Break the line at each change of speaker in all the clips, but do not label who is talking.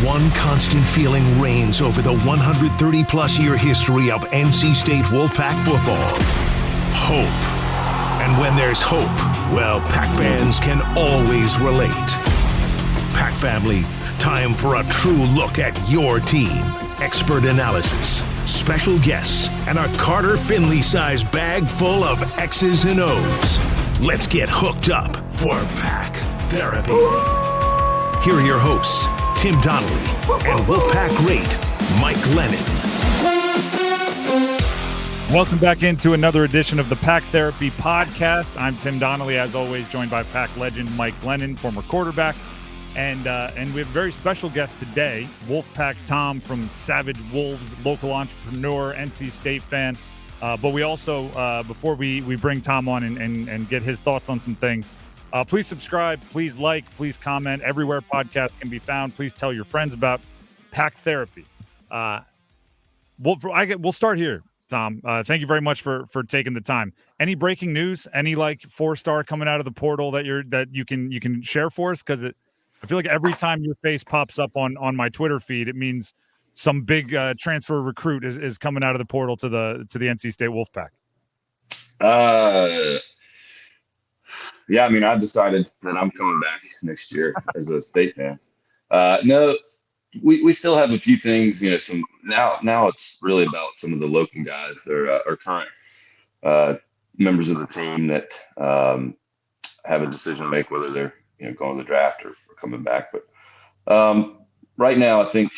one constant feeling reigns over the 130-plus year history of NC State Wolfpack football. Hope. And when there's hope, well, Pack fans can always relate. Pack family, time for a true look at your team. Expert analysis, special guests, and a Carter Finley-sized bag full of X's and O's. Let's get hooked up for Pack Therapy. Here are your hosts, Tim Donnelly and Wolfpack great Mike Glennon.
Welcome back into another edition of the Pack Therapy Podcast. I'm Tim Donnelly, as always, joined by Pack legend Mike Glennon, former quarterback. And we have a very special guest today, Wolfpack Tom from Savage Wolves, local entrepreneur, NC State fan. But we also, before we bring Tom on and get his thoughts on some things, please subscribe, please like, please comment. Everywhere podcasts can be found. Please tell your friends about Pack Therapy. We'll start here, Tom. Thank you very much for taking the time. Any breaking news? Any like 4-star coming out of the portal that you can share for us? Because I feel like every time your face pops up on my Twitter feed, it means some big transfer recruit is coming out of the portal to the NC State Wolfpack.
Yeah, I mean, I've decided that I'm coming back next year as a State fan. No, we still have a few things, some now it's really about some of the local guys that are current members of the team that have a decision to make whether they're going to the draft or coming back. But right now, I think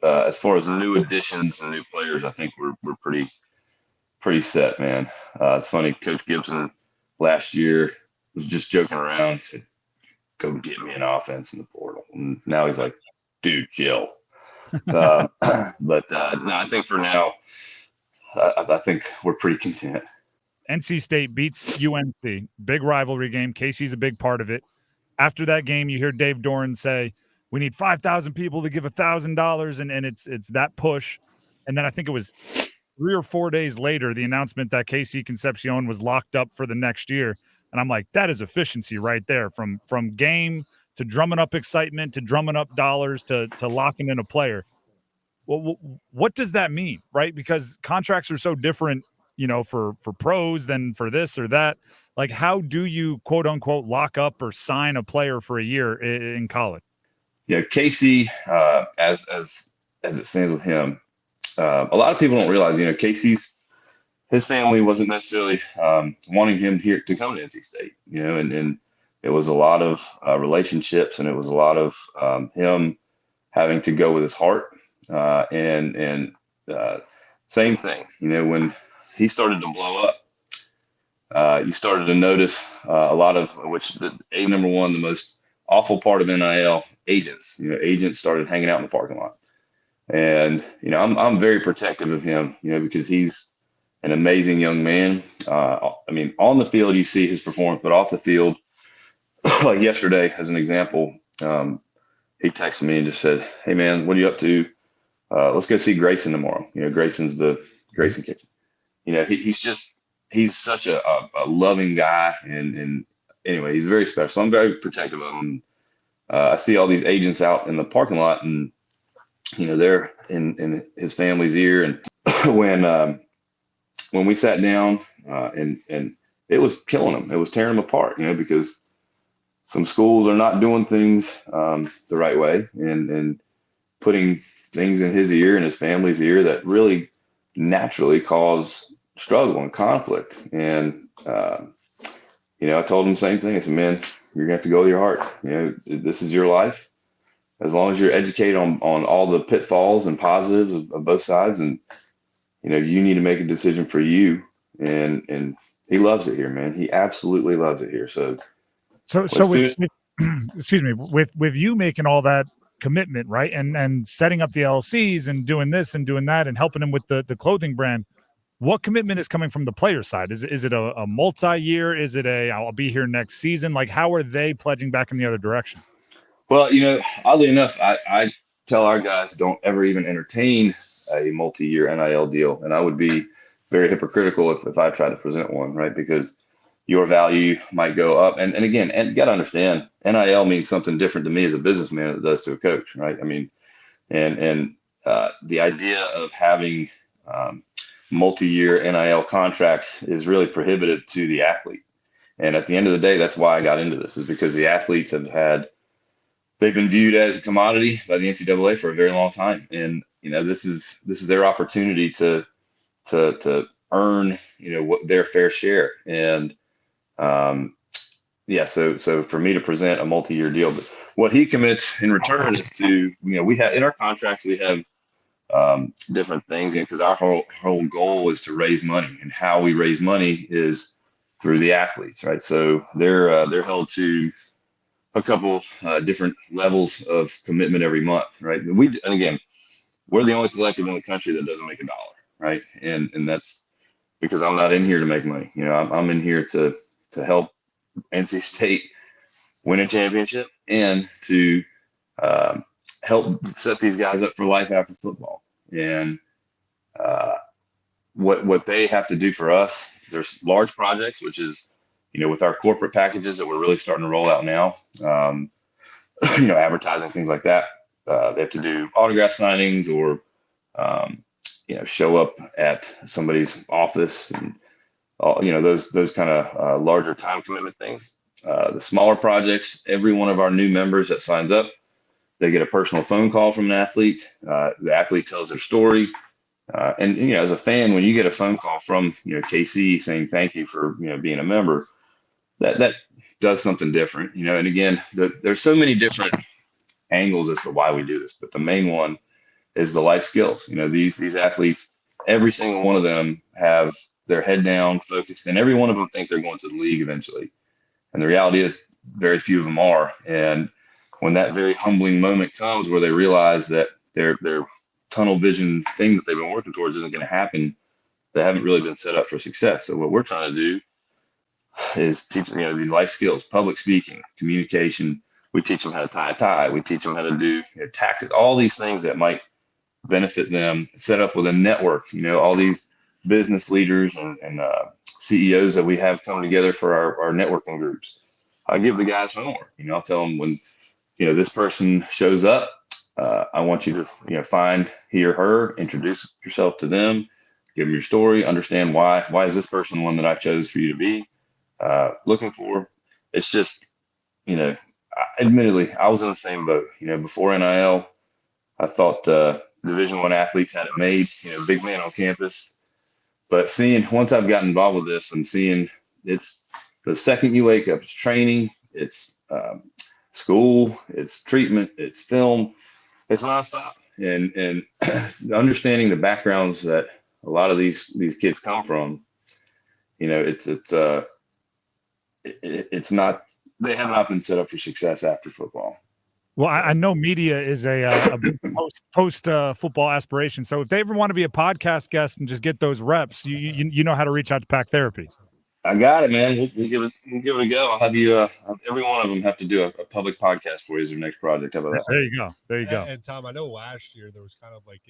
as far as new additions and new players, I think we're pretty set, man. It's funny, Coach Gibson last year was just joking around. He said, "Go get me an offense in the portal." And now he's like, "Dude, chill." But no, I think for now, I think we're pretty content.
NC State beats UNC. Big rivalry game. Casey's a big part of it. After that game, you hear Dave Doran say, "We need 5,000 people to give $1,000," and it's that push. And then I think it was 3 or 4 days later, the announcement that KC Concepion was locked up for the next year. And I'm like, that is efficiency right there, from game to drumming up excitement to drumming up dollars to locking in a player. Well, what does that mean, right? Because contracts are so different, for pros than for this or that. Like, how do you, quote unquote, lock up or sign a player for a year in college?
Yeah, Casey, as it stands with him, a lot of people don't realize, his family wasn't necessarily wanting him here to come to NC State, and it was a lot of relationships, and it was a lot of him having to go with his heart, and same thing, when he started to blow up, you started to notice a lot of number one, the most awful part of NIL, agents. Agents started hanging out in the parking lot, and I'm very protective of him, because he's an amazing young man. On the field you see his performance, but off the field, like yesterday, as an example, he texted me and just said, "Hey man, what are you up to? Let's go see Grayson tomorrow." Grayson's the Grayson Kitchen. He's such a loving guy, and anyway, he's very special. So I'm very protective of him. I see all these agents out in the parking lot, and they're in his family's ear. And when we sat down, and it was killing him, it was tearing him apart, because some schools are not doing things the right way, and putting things in his ear and his family's ear that really naturally cause struggle and conflict. And I told him the same thing. I said, "Man, you're gonna have to go with your heart. This is your life. As long as you're educated on all the pitfalls and positives of both sides, and you need to make a decision for you." And he loves it here, man. He absolutely loves it here. So with excuse me, with you making all that commitment, right, and setting up the LLCs and doing this and doing that and helping him with the clothing brand, what commitment is coming from the player side? Is it a multi-year? Is it I'll be here next season? Like, how are they pledging back in the other direction? Well, oddly enough, I tell our guys, don't ever even entertain a multi-year NIL deal. And I would be very hypocritical if I tried to present one, right? Because, your value might go up. And again, and you got to understand, NIL means something different to me as a businessman than it does to a coach, right? I mean, and the idea of having multi-year NIL contracts is really prohibitive to the athlete. And at the end of the day, that's why I got into this, is because the athletes they've been viewed as a commodity by the NCAA for a very long time. And, this is their opportunity to earn, what their fair share. And, so for me to present a multi-year deal, but what he commits in return is to, we have in our contracts, we have different things, because our whole goal is to raise money, and how we raise money is through the athletes, right? So they're held to a couple different levels of commitment every month, right? And again, we're the only collective in the country that doesn't make $1, right? And that's because I'm not in here to make money. I'm in here to help NC State win a championship and to help set these guys up for life after football. And what they have to do for us, there's large projects, which is, with our corporate packages that we're really starting to roll out now, advertising, things like that. They have to do autograph signings or, show up at somebody's office, and those kind of larger time commitment things. The smaller projects, every one of our new members that signs up, they get a personal phone call from an athlete. The athlete tells their story. And as a fan, when you get a phone call from, KC saying thank you for, being a member, that does something different, and again, there's so many different angles as to why we do this, but the main one is the life skills. These athletes, every single one of them have their head down, focused, and every one of them think they're going to the league eventually. And the reality is very few of them are. And when that very humbling moment comes where they realize that their tunnel vision thing that they've been working towards isn't going to happen, they haven't really been set up for success. So what we're trying to do is teach these life skills: public speaking, communication. We teach them how to tie a tie. We teach them how to do tactics, all these things that might benefit them. Set up with a network, all these business leaders and CEOs that we have come together for our networking groups. I give the guys homework. I'll tell them, when this person shows up, I want you to find he or her, introduce yourself to them, give them your story, understand why is this person the one that I chose for you to be looking for. It's just, admittedly, I was in the same boat. Before NIL, I thought Division I athletes had it made, big man on campus. But once I've gotten involved with this and seeing, it's the second you wake up, it's training, it's school, it's treatment, it's film, it's nonstop. And understanding the backgrounds that a lot of these kids come from, it's not, they have not been set up for success after football.
Well, I know media is a big post football aspiration. So if they ever want to be a podcast guest and just get those reps, you know how to reach out to Pack Therapy.
I got it, man. We'll give it a go. I'll have you. Every one of them have to do a public podcast for you as your next project. How about that?
There you go.
And Tom, I know last year there was kind of like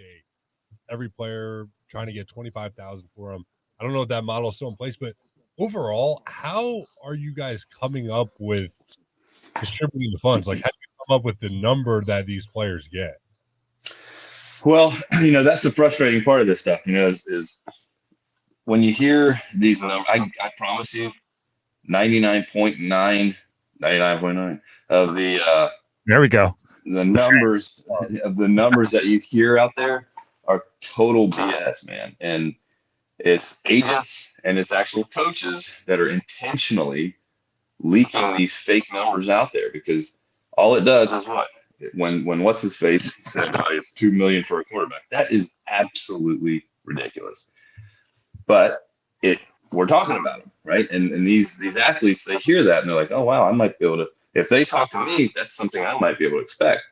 every player trying to get 25,000 for them. I don't know if that model is still in place, but overall, how are you guys coming up with distributing the funds? Like, how do you come up with the number that these players get?
Well, that's the frustrating part of this stuff, is when you hear these numbers. I promise you, 99.9 of the
there we go.
The numbers that you hear out there are total BS, man. And it's agents and it's actual coaches that are intentionally leaking these fake numbers out there, because all it does is what? When what's his face said it's $2 million for a quarterback, that is absolutely ridiculous. But we're talking about them, right? And these athletes, they hear that and they're like, oh wow, I might be able to. If they talk to me, that's something I might be able to expect.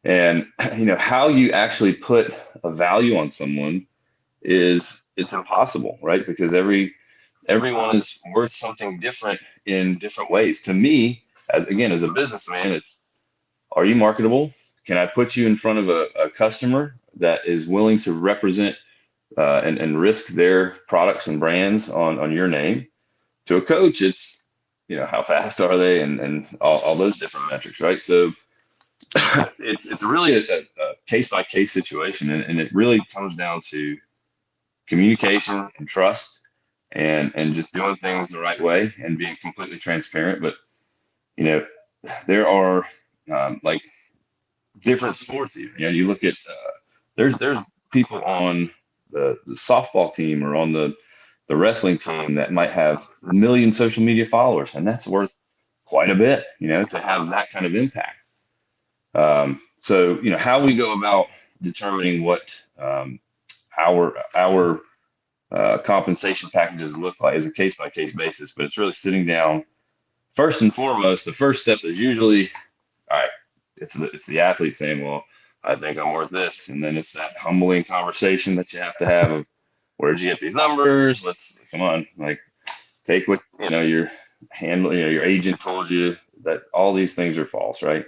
And how you actually put a value on someone it's impossible, right? Because everyone is worth something different in different ways. To me, as a businessman, it's, are you marketable? Can I put you in front of a customer that is willing to represent and risk their products and brands on your name? to a coach, it's, how fast are they and all those different metrics, right? So it's really a case-by-case situation, and it really comes down to communication and trust and just doing things the right way and being completely transparent. But, there are like different sports even. You look at there's people on the softball team or on the wrestling team that might have 1 million social media followers, and that's worth quite a bit, to have that kind of impact. So, how we go about determining what our compensation packages look like is a case by case basis, but it's really sitting down. First and foremost, the first step is usually, all right, it's the athlete saying, well, I think I'm worth this. And then it's that humbling conversation that you have to have of, where'd you get these numbers? Come on, like take what, your handle, your agent told you that all these things are false, right?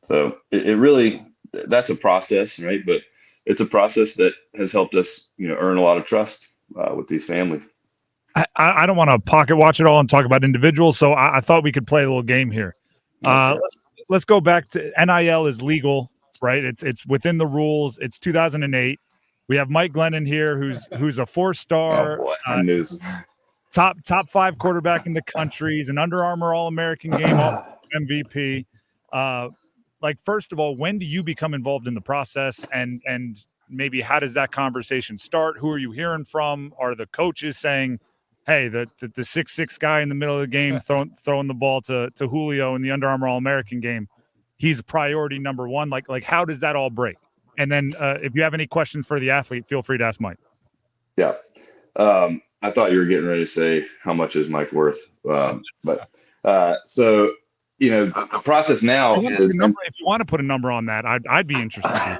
So it really, that's a process, right? But it's a process that has helped us, earn a lot of trust with these families.
I don't want to pocket watch it all and talk about individuals, so I thought we could play a little game here. Let's go back to NIL is legal, right? It's within the rules. It's 2008. We have Mike Glennon here, who's a 4-star, top 5 quarterback in the country. He's an Under Armour All-American game MVP. Like, first of all, when do you become involved in the process, and maybe how does that conversation start? Who are you hearing from? Are the coaches saying, hey, the 6'6" guy in the middle of the game throwing the ball to Julio in the Under Armour All-American game, he's priority number one? Like how does that all break? And then if you have any questions for the athlete, feel free to ask Mike.
Yeah. I thought you were getting ready to say how much is Mike worth. So, the process now is,
if you want to put a number on that, I'd be interested.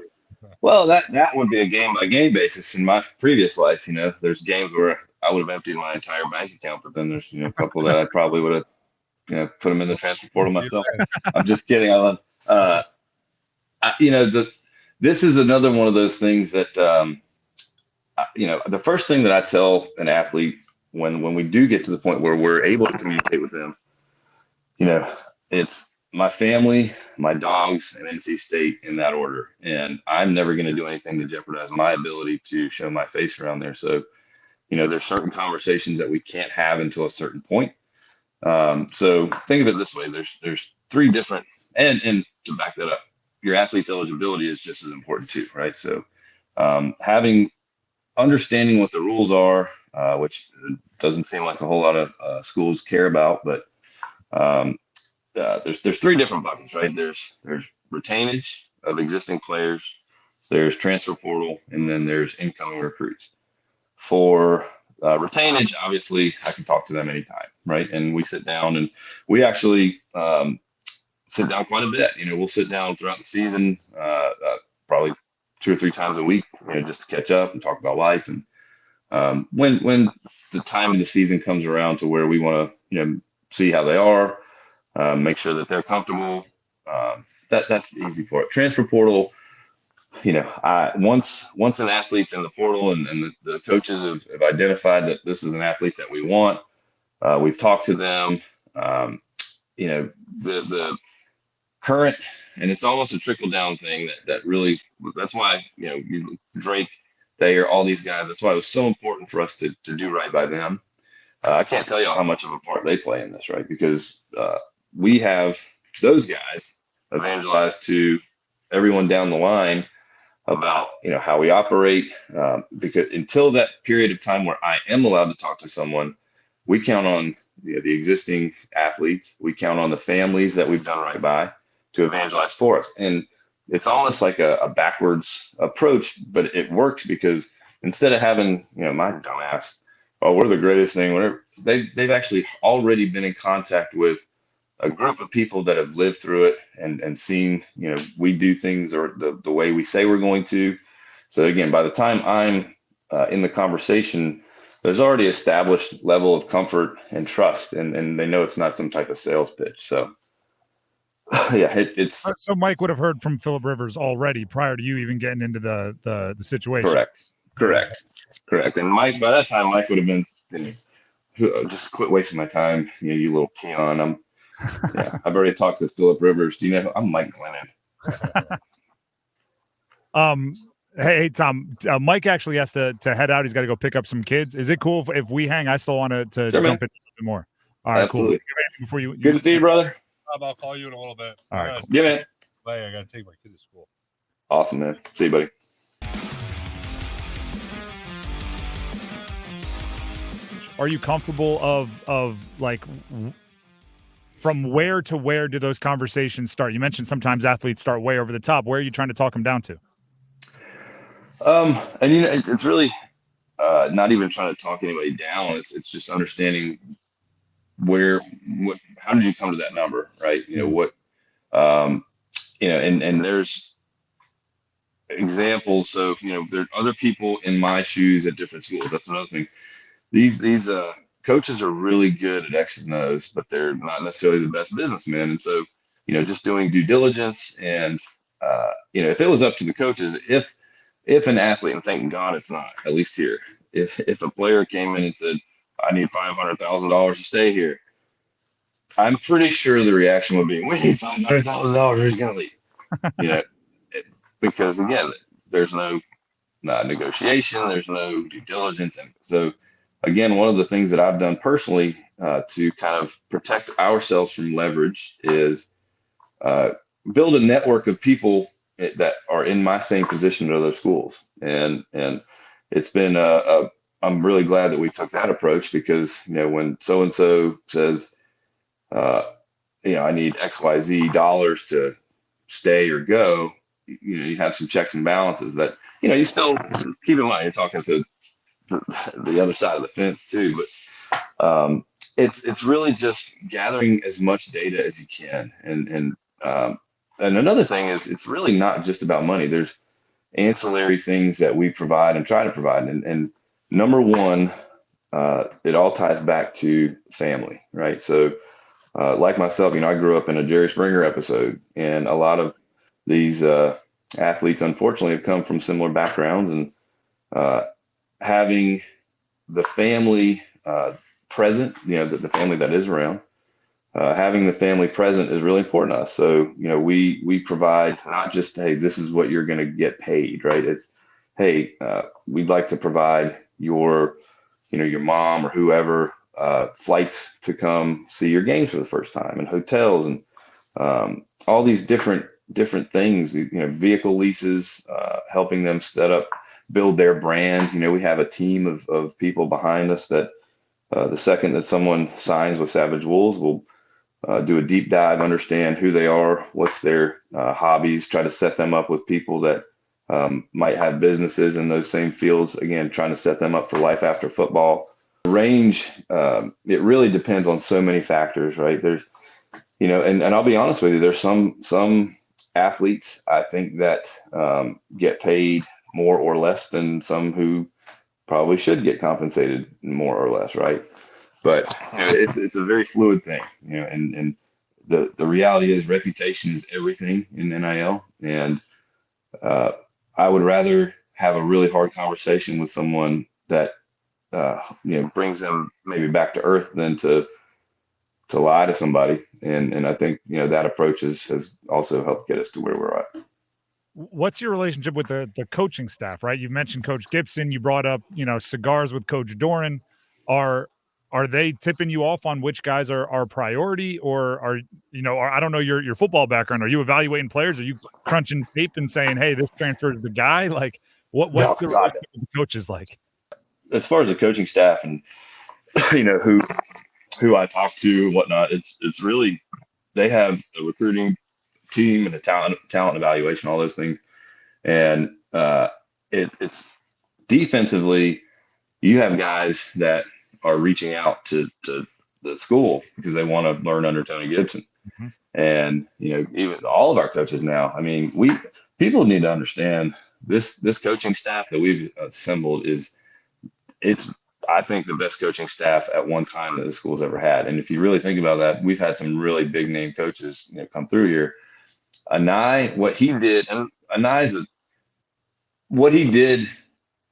Well, that would be a game by game basis. In my previous life, there's games where I would have emptied my entire bank account, but then there's, a couple that I probably would have, put them in the transfer portal myself. I'm just kidding. This is another one of those things that, the first thing that I tell an athlete when we do get to the point where we're able to communicate with them, it's my family, my dogs, and NC State in that order. And I'm never going to do anything to jeopardize my ability to show my face around there. So, there's certain conversations that we can't have until a certain point. So think of it this way: there's 3 different, and to back that up, your athlete's eligibility is just as important too, right? So understanding what the rules are, which doesn't seem like a whole lot of schools care about, but there's 3 different buckets, right? There's retainage of existing players, there's transfer portal, and then there's incoming recruits. For retainage, obviously, I can talk to them anytime, right? And we sit down, and we actually sit down quite a bit. We'll sit down throughout the season, probably 2 or 3 times a week, just to catch up and talk about life. And when the time of the season comes around to where we want to, see how they are, make sure that they're comfortable, that's the easy part. Transfer portal, once an athlete's in the portal and the coaches have identified that this is an athlete that we want, we've talked to them, the current, and it's almost a trickle down thing that really, that's why, Drake, Thayer, all these guys, that's why it was so important for us to do right by them. I can't tell you how much of a part they play in this, right? Because we have those guys evangelize to everyone down the line about, how we operate, because until that period of time where I am allowed to talk to someone, we count on the existing athletes. We count on the families that we've done right by to evangelize for us. And it's almost like a backwards approach, but it works because instead of having, my dumbass, oh, we're the greatest thing, whatever, they've actually already been in contact with a group of people that have lived through it and seen, we do things or the way we say we're going to. So again, by the time I'm in the conversation, there's already established level of comfort and trust, and they know it's not some type of sales pitch. So yeah, it's
so Mike would have heard from Phillip Rivers already prior to you even getting into the situation.
Correct. And Mike, by that time, Mike would have been just quit wasting my time. You little peon. I've already talked to Phillip Rivers. Do you know I'm Mike Glennon?
Hey Tom, Mike actually has to head out. He's got to go pick up some kids. Is it cool if we hang? I still want to
Sure,
jump
man.
in a bit more. All right,
Absolutely.
cool. Before you
Good to see you, brother.
I'll call you in a little bit.
All right, cool.
Yeah, man.
I got to take my kid to school.
Awesome, man. See you, buddy.
Are you comfortable of like from where to where do those conversations start? You mentioned sometimes athletes start way over the top. Where are you trying to talk them down to?
And it's really not even trying to talk anybody down. It's just understanding how did you come to that number, right? And there's examples. So there are other people in my shoes at different schools. That's another thing. These coaches are really good at X's and O's, but they're not necessarily the best businessmen. And so just doing due diligence and if it was up to the coaches, if an athlete, and thank God it's not, at least here, if a player came in and said, I need $500,000 to stay here, I'm pretty sure the reaction would be, we need $500,000, he's going to leave. Because again, there's no negotiation, there's no due diligence. And so again, one of the things that I've done personally to kind of protect ourselves from leverage is build a network of people that are in my same position at other schools. And it's been I'm really glad that we took that approach, because when so-and-so says I need XYZ dollars to stay or go, you have some checks and balances that you still keep in mind. You're talking to the other side of the fence too, but it's really just gathering as much data as you can. And another thing is, it's really not just about money. There's ancillary things that we provide and try to provide. And number one, it all ties back to family, right? So like myself, I grew up in a Jerry Springer episode, and a lot of these athletes, unfortunately, have come from similar backgrounds, and having the family present, the family that is around, having the family present is really important to us. So, we provide not just, hey, this is what you're going to get paid, right? It's, hey, we'd like to provide your mom or whoever flights to come see your games for the first time, and hotels, and all these different things, vehicle leases, helping them build their brand. We have a team of people behind us that the second that someone signs with Savage Wolves, will do a deep dive, understand who they are, what's their hobbies, try to set them up with people that might have businesses in those same fields. Again, trying to set them up for life after football. Range, it really depends on so many factors, right? There's, and I'll be honest with you, there's some athletes, I think, that get paid more or less than some who probably should get compensated more or less, right? But it's a very fluid thing, and the reality is reputation is everything in NIL. And I would rather have a really hard conversation with someone that brings them maybe back to earth than to lie to somebody. And I think that approach has also helped get us to where we're at.
What's your relationship with the coaching staff, right? You've mentioned Coach Gibson. You brought up, cigars with Coach Doran. Are they tipping you off on which guys are priority, or I don't know your football background. Are you evaluating players? Are you crunching tape and saying, hey, this transfer is the guy? Like what's the relationship with the coaches like?
As far as the coaching staff and, who I talk to and whatnot, it's really, they have a recruiting team and a talent evaluation, all those things. And it's defensively, you have guys that are reaching out to the school because they want to learn under Tony Gibson. Mm-hmm. And, even all of our coaches now, people need to understand this coaching staff that we've assembled it's I think the best coaching staff at one time that the school's ever had. And if you really think about that, we've had some really big name coaches come through here. Anai, what he did, and Anai's what he did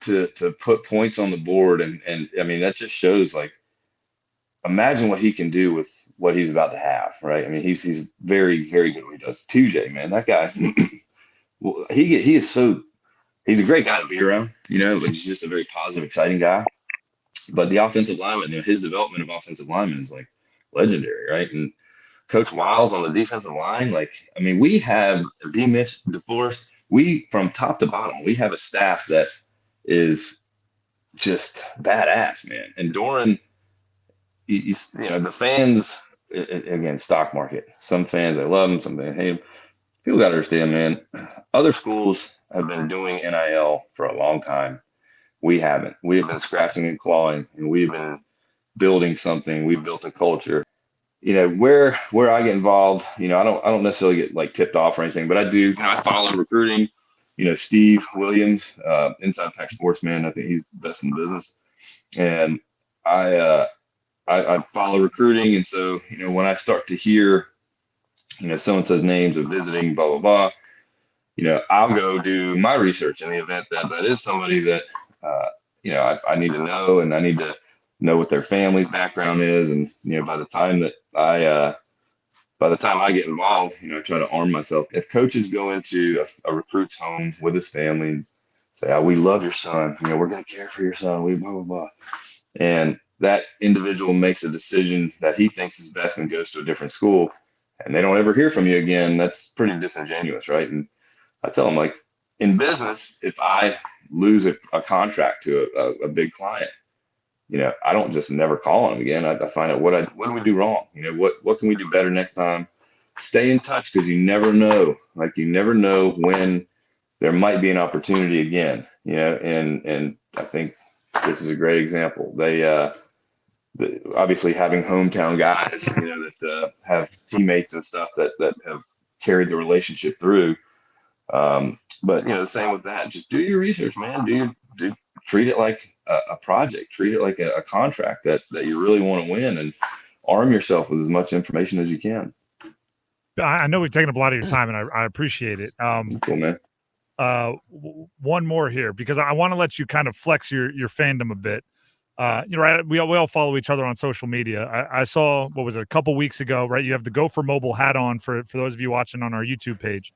to put points on the board, and that just shows, like, imagine what he can do with what he's about to have, right? I mean, he's very, very good at what he does. TJ, man, that guy, well, he's a great guy to be around, but he's just a very positive, exciting guy. But the offensive lineman, his development of offensive lineman is like legendary, right? And Coach Wiles on the defensive line, like, I mean, we have Mitch, DeForest, we from top to bottom, we have a staff that is just badass, man. And Doran, the fans, again, stock market. Some fans, they love him, some they hate him. People got to understand, man, other schools have been doing NIL for a long time. We haven't. We have been scratching and clawing, and we've been building something. We've built a culture. Where I get involved, I don't necessarily get like tipped off or anything, but I do. I follow recruiting. Steve Williams, Inside Pack Sportsman. I think he's the best in the business, and I follow recruiting. And so when I start to hear so and so's names of visiting, blah blah blah, I'll go do my research in the event that is somebody that I need to know, and I need to know what their family's background is. And by the time that I get involved, I try to arm myself. If coaches go into a recruit's home with his family and say, "Oh, we love your son, we're going to care for your son, we blah blah blah," and that individual makes a decision that he thinks is best and goes to a different school, and they don't ever hear from you again, that's pretty disingenuous, right? And I tell them, like, in business, if I lose a contract to a big client, I don't just never call them again. I find out what do we do wrong? What can we do better next time? Stay in touch, because you never know. Like, you never know when there might be an opportunity again. And I think this is a great example. They obviously having hometown guys, that have teammates and stuff that have carried the relationship through. But the same with that. Just do your research, man. Treat it like a project. Treat it like a contract that you really want to win, and arm yourself with as much information as you can.
I know we've taken up a lot of your time, and I appreciate it.
Cool, man.
One more here, because I want to let you kind of flex your fandom a bit. Right? We all follow each other on social media. I saw, what was it, a couple weeks ago, right? You have the Go for Mobile hat on for those of you watching on our YouTube page.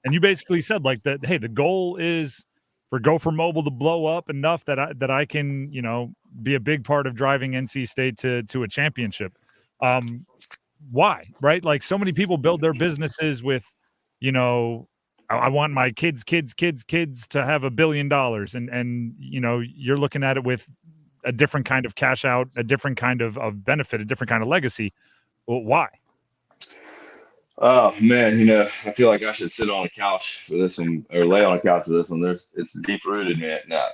And you basically said, like, that, hey, the goal is for Go for Mobile to blow up enough that I can, be a big part of driving NC State to a championship. Why, right? Like, so many people build their businesses with, I want my kids to have $1 billion. And you're looking at it with a different kind of cash out, a different kind of benefit, a different kind of legacy. Well, why?
Oh man, I feel like I should sit on a couch for this one, or lay on a couch for this one. It's deep rooted, man. No,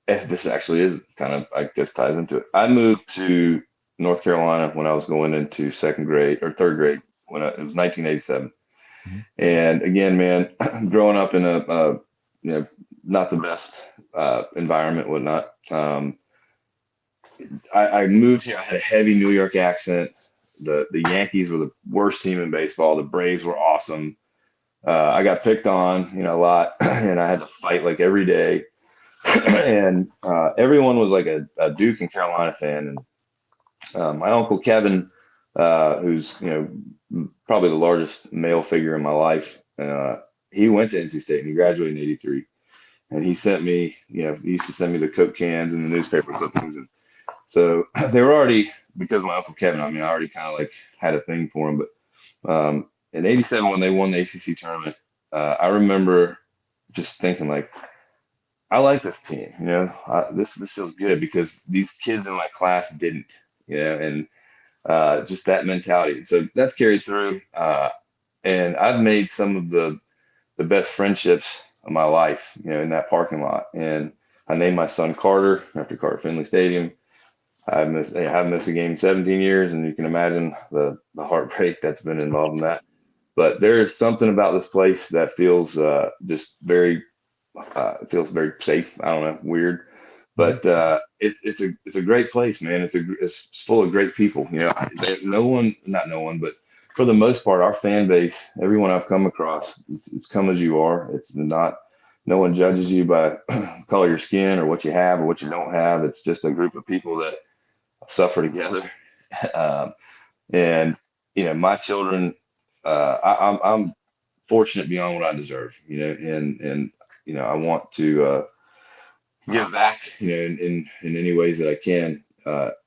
this actually is kind of, I guess, ties into it. I moved to North Carolina when I was going into third grade, it was 1987. Mm-hmm. And again, man, growing up in a not the best environment, whatnot. I moved here. I had a heavy New York accent. The Yankees were the worst team in baseball. The Braves were awesome. I got picked on, a lot, and I had to fight like every day. And everyone was like a Duke and Carolina fan. And my uncle Kevin, who's probably the largest male figure in my life, he went to NC State and he graduated in '83. And he sent me, he used to send me the Coke cans and the newspaper clippings. And so they were already, because of my Uncle Kevin, I already kind of like had a thing for him. But in '87, when they won the ACC tournament, I remember just thinking, like, I like this team, this feels good, because these kids in my class didn't, and just that mentality. So that's carried through. And I've made some of the best friendships of my life, in that parking lot. And I named my son Carter after Carter Finley Stadium. I haven't missed a game in 17 years, and you can imagine the heartbreak that's been involved in that. But there is something about this place that feels just very safe. I don't know, weird, but it's a great place, man. It's full of great people. There's not no one, but for the most part, our fan base, everyone I've come across, it's come as you are. It's not. No one judges you by color of your skin or what you have or what you don't have. It's just a group of people that suffer together. And, my children, I'm fortunate beyond what I deserve, and I want to give back, in any ways that I can.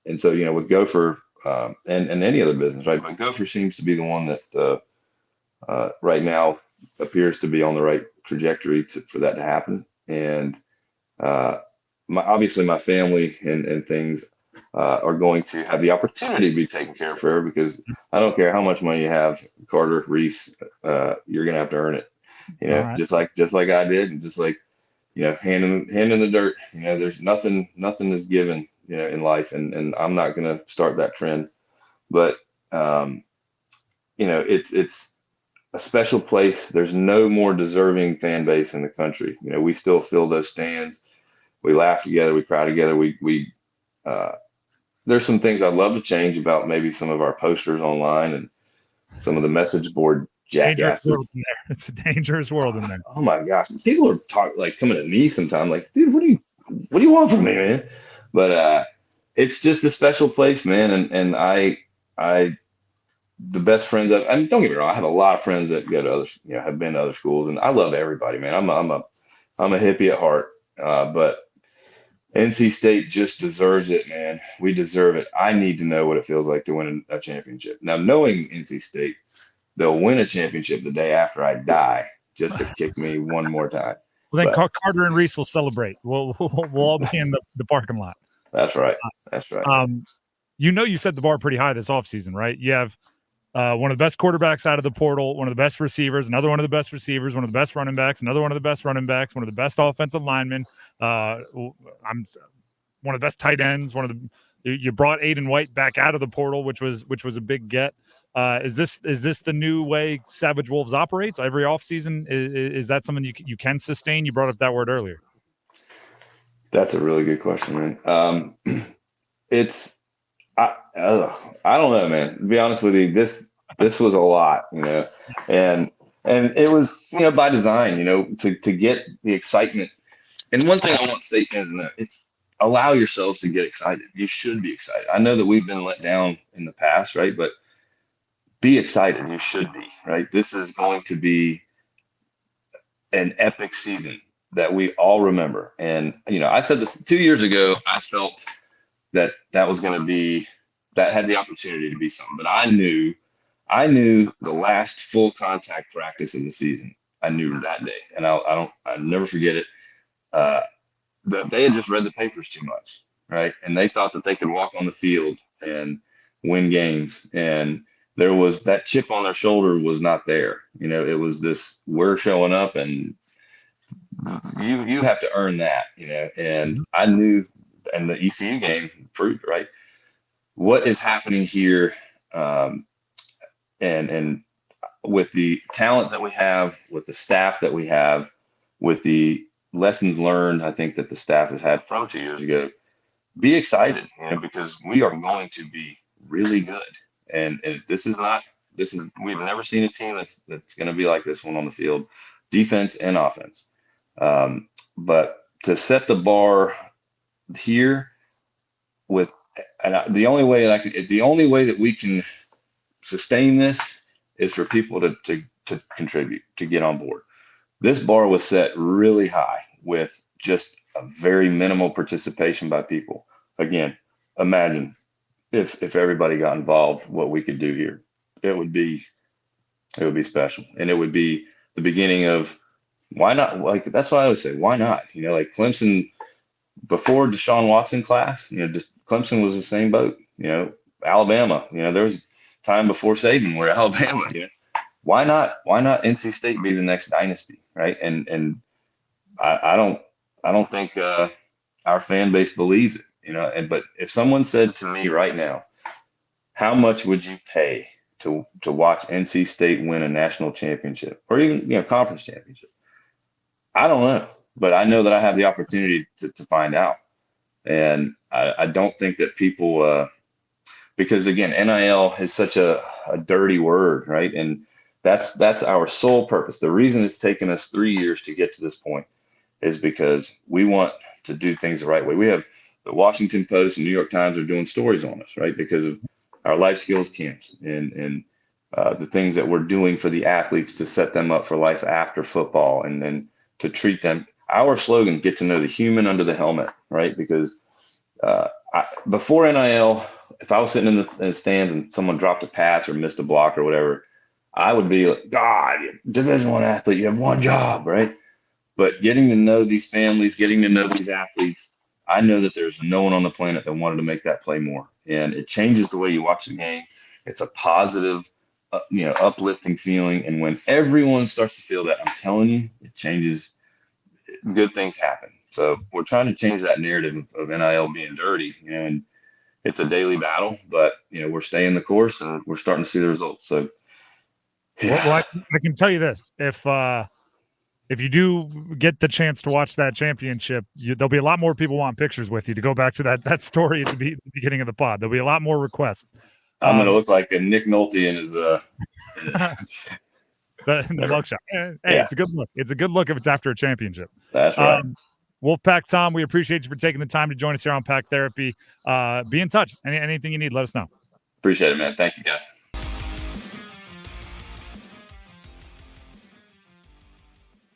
And so, with Gopher, and any other business, right? But Gopher seems to be the one that right now appears to be on the right trajectory for that to happen. And obviously my family and things are going to have the opportunity to be taken care of forever, because I don't care how much money you have, Carter, Reese, you're gonna have to earn it.
Right.
just like I did, and just like, hand in the dirt. There's nothing is given, in life, and I'm not gonna start that trend. But it's a special place. There's no more deserving fan base in the country. We still fill those stands. We laugh together. We cry together. We there's some things I'd love to change about maybe some of our posters online and some of the message board
Dangerous
jackasses.
world in there. It's a dangerous world in there.
Oh my gosh, people are coming at me sometimes, like, dude, what do you want from me, man? But it's just a special place, man. And I the best friends I mean, don't get me wrong, I have a lot of friends that go to others, have been to other schools, and I love everybody, man. I'm a hippie at heart, but NC State just deserves it, man. We deserve it. I need to know what it feels like to win a championship. Now, knowing NC State, they'll win a championship the day after I die, just to kick me one more time.
Well, then Carter and Reese will celebrate. We'll all be in the parking lot.
That's right. That's right.
You set the bar pretty high this offseason, right? You have one of the best quarterbacks out of the portal, one of the best receivers, another one of the best receivers, one of the best running backs, another one of the best running backs, one of the best offensive linemen. I'm one of the best tight ends. You brought Aiden White back out of the portal, which was a big get. Is this the new way Savage Wolves operates every offseason? Is that something you can sustain? You brought up that word earlier.
That's a really good question, man. I don't know, man. To be honest with you, this was a lot, and it was, by design, to get the excitement. And one thing I want state fans to know, it's allow yourselves to get excited. You should be excited. I know that we've been let down in the past, right? But be excited. You should be, right? This is going to be an epic season that we all remember. And, I said this 2 years ago, I felt that was going to be, that had the opportunity to be something. But I knew the last full contact practice of the season. I knew that day, and I'll never forget it. That they had just read the papers too much, right? And they thought that they could walk on the field and win games, and there was that chip on their shoulder was not there. It was this, we're showing up, and you have to earn that, and I knew, and the ECU game proved, right, what is happening here, and with the talent that we have, with the staff that we have, with the lessons learned, I think that the staff has had from 2 years ago, be excited, because we are going to be really good. And we've never seen a team that's going to be like this one on the field, defense and offense. But to set the bar here the only way that we can sustain this is for people to contribute, to get on board. This bar was set really high with just a very minimal participation by people. Again, imagine if everybody got involved, what we could do here. It would be special, and it would be the beginning of, why not? Like, that's why I would say, why not? Like Clemson, before Deshaun Watson class, Clemson was the same boat. Alabama, there was time before Saban where Alabama, why not NC State be the next dynasty, right? And I don't think our fan base believes it, but if someone said to me right now, how much would you pay to watch NC State win a national championship, or even conference championship? I don't know, but I know that I have the opportunity to find out. And I don't think that people, because again, NIL is such a dirty word, right? And that's our sole purpose. The reason it's taken us 3 years to get to this point is because we want to do things the right way. We have the Washington Post and New York Times are doing stories on us, right? Because of our life skills camps and the things that we're doing for the athletes to set them up for life after football, and then to treat them. Our slogan, get to know the human under the helmet, right? Because before NIL, if I was sitting in the stands and someone dropped a pass or missed a block or whatever, I would be like, God, Division I athlete, you have one job, right? But getting to know these families, getting to know these athletes, I know that there's no one on the planet that wanted to make that play more. And it changes the way you watch the game. It's a positive, uplifting feeling. And when everyone starts to feel that, I'm telling you, it changes. Good things happen. So we're trying to change that narrative of NIL being dirty, and it's a daily battle, but we're staying the course and we're starting to see the results. So
yeah. Well, I can tell you this: if you do get the chance to watch that championship, there'll be a lot more people want pictures with you. To go back to that story at the beginning of the pod, there'll be a lot more requests.
I'm going to look like a Nick Nolte in his
the mugshot. Hey, yeah. It's a good look. It's a good look if it's after a championship.
That's right.
Wolfpack Tom, we appreciate you for taking the time to join us here on Pack Therapy. Be in touch. Anything you need, let us know.
Appreciate it, man. Thank you, guys.